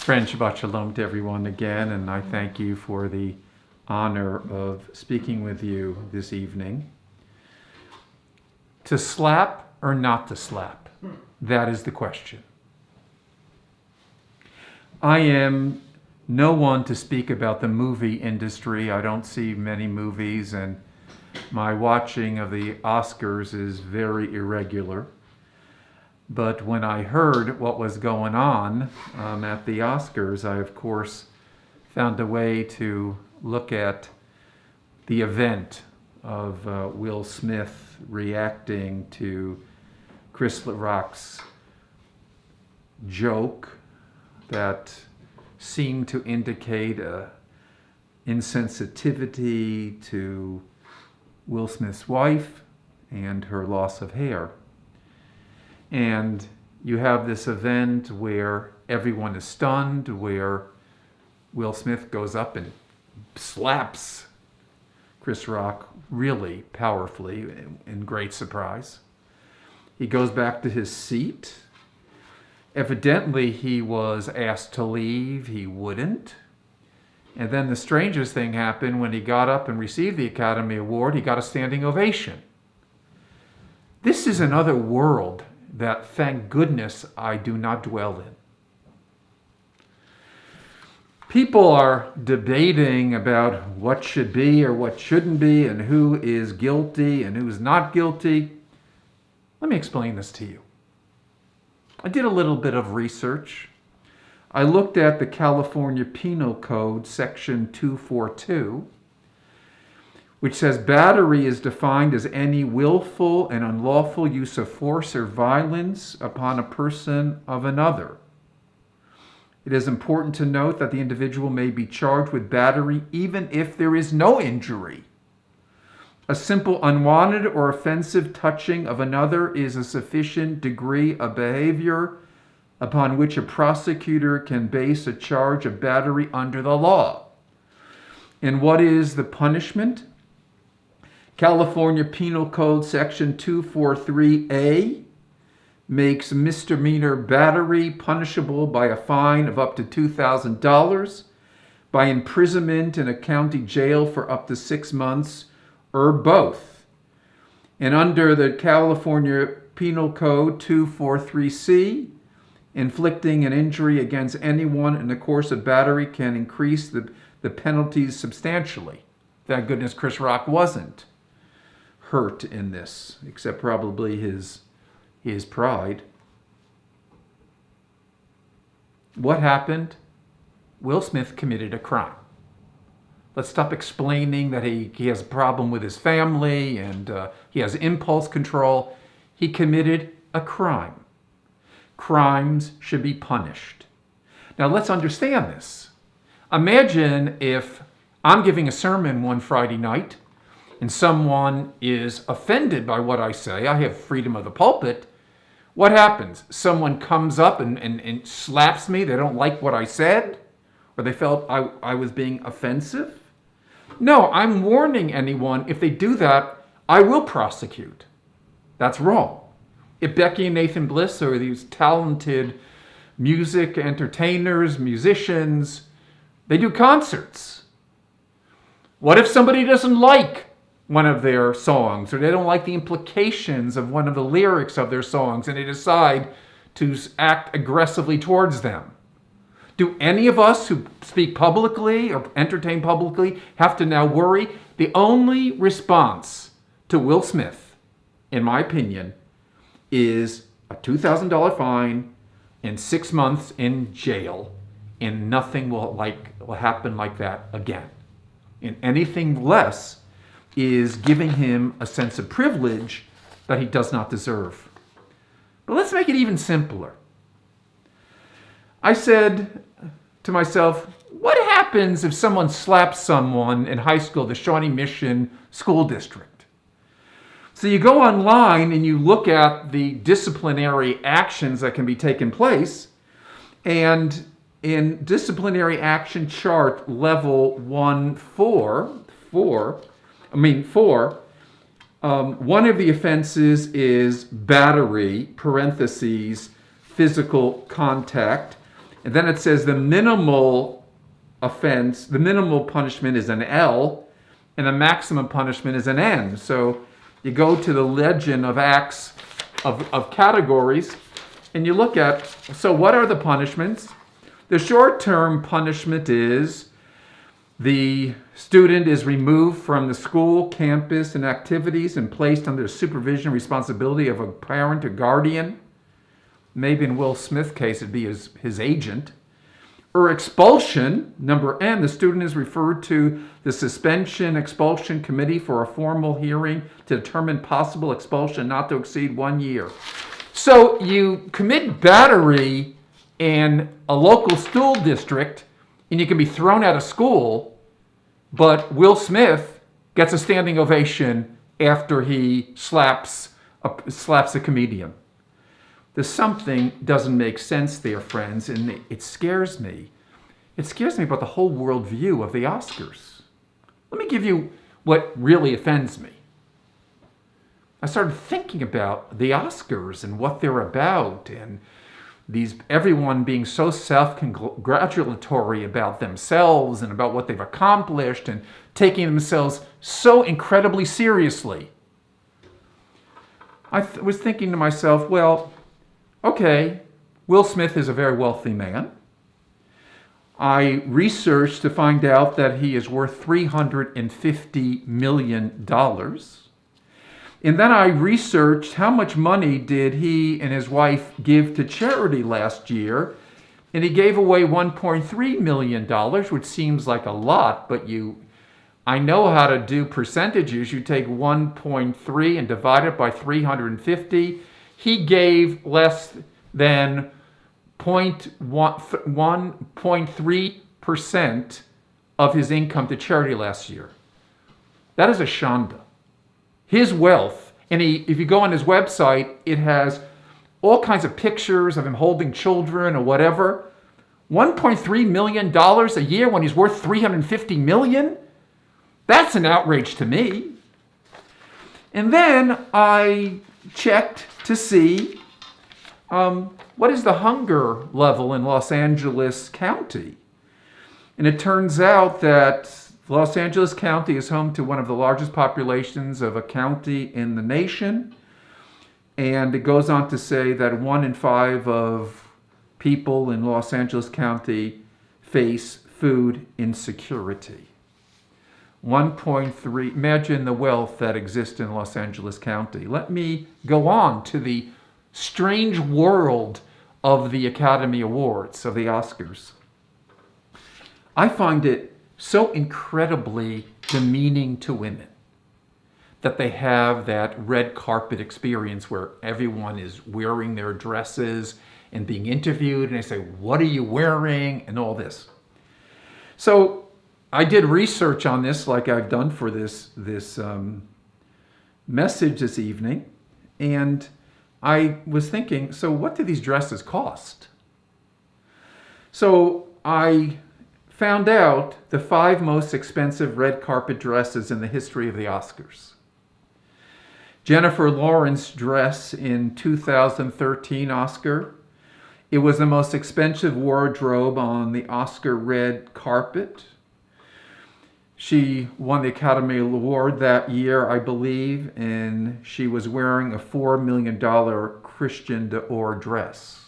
Friend, Shabbat Shalom to everyone again, and I thank you for the honor of speaking with you this evening. To slap or not to slap? That is the question. I am no one to speak about the movie industry. I don't see many movies, and my watching of the Oscars is very irregular. But when I heard what was going on at the Oscars, I, of course, found a way to look at the event of Will Smith reacting to Chris Rock's joke that seemed to indicate insensitivity to Will Smith's wife and her loss of hair. And you have this event where everyone is stunned, where Will Smith goes up and slaps Chris Rock really powerfully in great surprise. He goes back to his seat. Evidently, he was asked to leave. He wouldn't. And then the strangest thing happened when he got up and received the Academy Award. He got a standing ovation. This is another world that, thank goodness, I do not dwell in. People are debating about what should be or what shouldn't be and who is guilty and who's not guilty. Let me explain this to you. I did a little bit of research. I looked at the California Penal Code, Section 242, which says battery is defined as any willful and unlawful use of force or violence upon a person of another. It is important to note that the individual may be charged with battery even if there is no injury. A simple unwanted or offensive touching of another is a sufficient degree of behavior upon which a prosecutor can base a charge of battery under the law. And what is the punishment? California Penal Code Section 243A makes misdemeanor battery punishable by a fine of up to $2,000, by imprisonment in a county jail for up to 6 months, or both. And under the California Penal Code 243C, inflicting an injury against anyone in the course of battery can increase the penalties substantially. Thank goodness Chris Rock wasn't hurt in this, except probably his pride. What happened? Will Smith committed a crime. Let's stop explaining that he has a problem with his family and he has impulse control. He committed a crime. Crimes should be punished. Now let's understand this. Imagine if I'm giving a sermon one Friday night and someone is offended by what I say. I have freedom of the pulpit. What happens? Someone comes up and slaps me. They don't like what I said, or they felt I was being offensive. No, I'm warning anyone, if they do that, I will prosecute. That's wrong. If Becky and Nathan Bliss are these talented music entertainers, musicians, they do concerts. What if somebody doesn't like one of their songs, or they don't like the implications of one of the lyrics of their songs, and they decide to act aggressively towards them? Do any of us who speak publicly or entertain publicly have to now worry? The only response to Will Smith, in my opinion, is a $2,000 fine and 6 months in jail, and nothing will happen like that again. And anything less is giving him a sense of privilege that he does not deserve. But let's make it even simpler. I said to myself, what happens if someone slaps someone in high school, the Shawnee Mission School District? So you go online and you look at the disciplinary actions that can be taken place, and in disciplinary action chart level 4, one of the offenses is battery, parentheses, physical contact. And then it says the minimal offense, the minimal punishment is an L, and the maximum punishment is an N. So you go to the legend of acts of categories, and you look at, so what are the punishments? The short-term punishment is the student is removed from the school, campus, and activities and placed under the supervision and responsibility of a parent or guardian. Maybe in Will Smith's case, it'd be his agent. Or expulsion, number N, the student is referred to the suspension expulsion committee for a formal hearing to determine possible expulsion not to exceed 1 year. So you commit battery in a local school district and you can be thrown out of school, but Will Smith gets a standing ovation after he slaps a comedian. There's something doesn't make sense there, friends, and it scares me. It scares me about the whole worldview of the Oscars. Let me give you what really offends me. I started thinking about the Oscars and what they're about, and everyone being so self-congratulatory about themselves and about what they've accomplished and taking themselves so incredibly seriously. I was thinking to myself, well, okay, Will Smith is a very wealthy man. I researched to find out that he is worth $350 million. And then I researched how much money did he and his wife give to charity last year. And he gave away $1.3 million, which seems like a lot, but I know how to do percentages. You take 1.3 and divide it by 350. He gave less than 1.3% of his income to charity last year. That is a shanda. His wealth, and if you go on his website, it has all kinds of pictures of him holding children or whatever. $1.3 million a year when he's worth $350 million? That's an outrage to me. And then I checked to see what is the hunger level in Los Angeles County. And it turns out that Los Angeles County is home to one of the largest populations of a county in the nation. And it goes on to say that 1 in 5 of people in Los Angeles County face food insecurity. 1.3, imagine the wealth that exists in Los Angeles County. Let me go on to the strange world of the Academy Awards, of the Oscars. I find it so incredibly demeaning to women that they have that red carpet experience where everyone is wearing their dresses and being interviewed, and they say, "What are you wearing?" and all this. So I did research on this, like I've done for this message this evening, and I was thinking, so what do these dresses cost? So I found out the 5 most expensive red carpet dresses in the history of the Oscars. Jennifer Lawrence's dress in 2013 Oscar. It was the most expensive wardrobe on the Oscar red carpet. She won the Academy Award that year, I believe, and she was wearing a $4 million Christian Dior dress.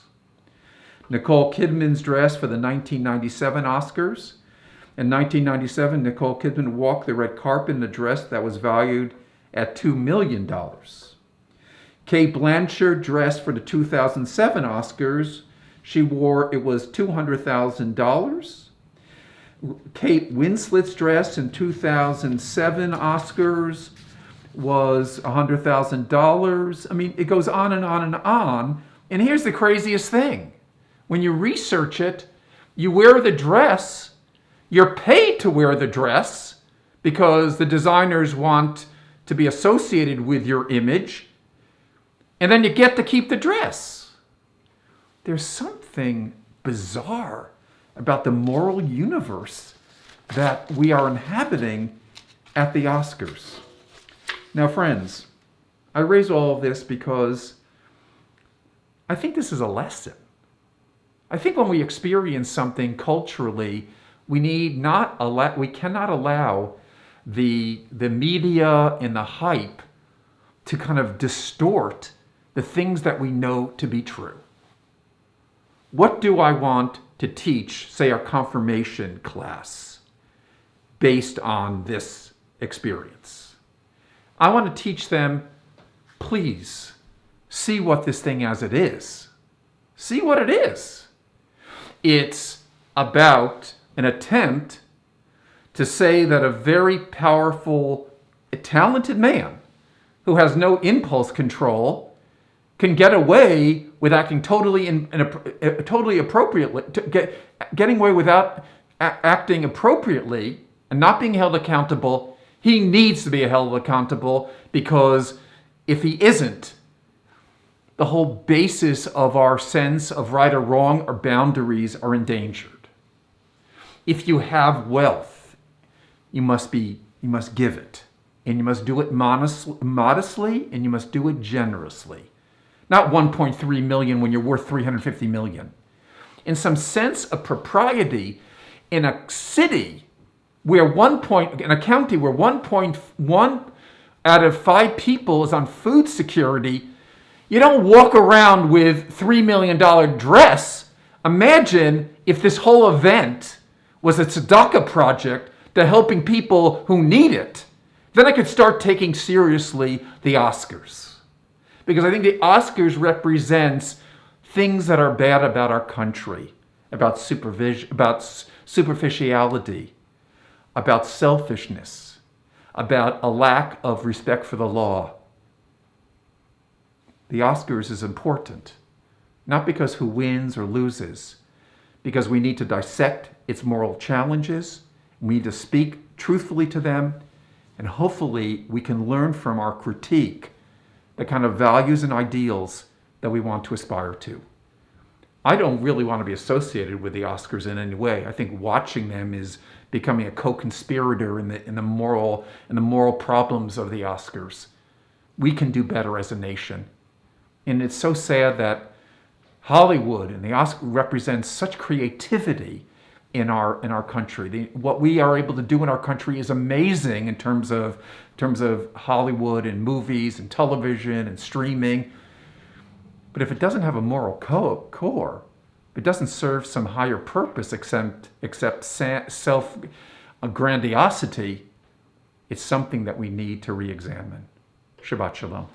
Nicole Kidman's dress for the 1997 Oscars. In 1997, Nicole Kidman walked the red carpet in a dress that was valued at $2 million. Cate Blanchett dress for the 2007 Oscars, it was $200,000. Kate Winslet's dress in 2007 Oscars was $100,000. I mean, it goes on and on and on. And here's the craziest thing. When you research it, you wear the dress, you're paid to wear the dress because the designers want to be associated with your image, and then you get to keep the dress. There's something bizarre about the moral universe that we are inhabiting at the Oscars. Now, friends, I raise all of this because I think this is a lesson. I think when we experience something culturally, we cannot allow the media and the hype to kind of distort the things that we know to be true. What do I want to teach, say, our confirmation class based on this experience? I want to teach them, please, see what this thing as it is. See what it is. It's about an attempt to say that a very powerful, talented man who has no impulse control can get away with acting totally appropriately, getting away without acting appropriately and not being held accountable. He needs to be held accountable, because if he isn't, the whole basis of our sense of right or wrong or boundaries are endangered. If you have wealth, you must give it. And you must do it modestly, and you must do it generously. Not 1.3 million when you're worth 350 million. In some sense of propriety, in a city where in a county where 1.1 out of 5 people is on food security, you don't walk around with $3 million dress. Imagine if this whole event was a tzedakah project to helping people who need it. Then I could start taking seriously the Oscars. Because I think the Oscars represents things that are bad about our country, about superficiality, about selfishness, about a lack of respect for the law. The Oscars is important, not because who wins or loses, because we need to dissect its moral challenges, we need to speak truthfully to them, and hopefully we can learn from our critique the kind of values and ideals that we want to aspire to. I don't really want to be associated with the Oscars in any way. I think watching them is becoming a co-conspirator in the moral problems of the Oscars. We can do better as a nation. And it's so sad that Hollywood and the Oscar represents such creativity in our country. What we are able to do in our country is amazing in terms of Hollywood and movies and television and streaming. But if it doesn't have a moral core, if it doesn't serve some higher purpose except self-grandiosity, it's something that we need to re-examine. Shabbat Shalom.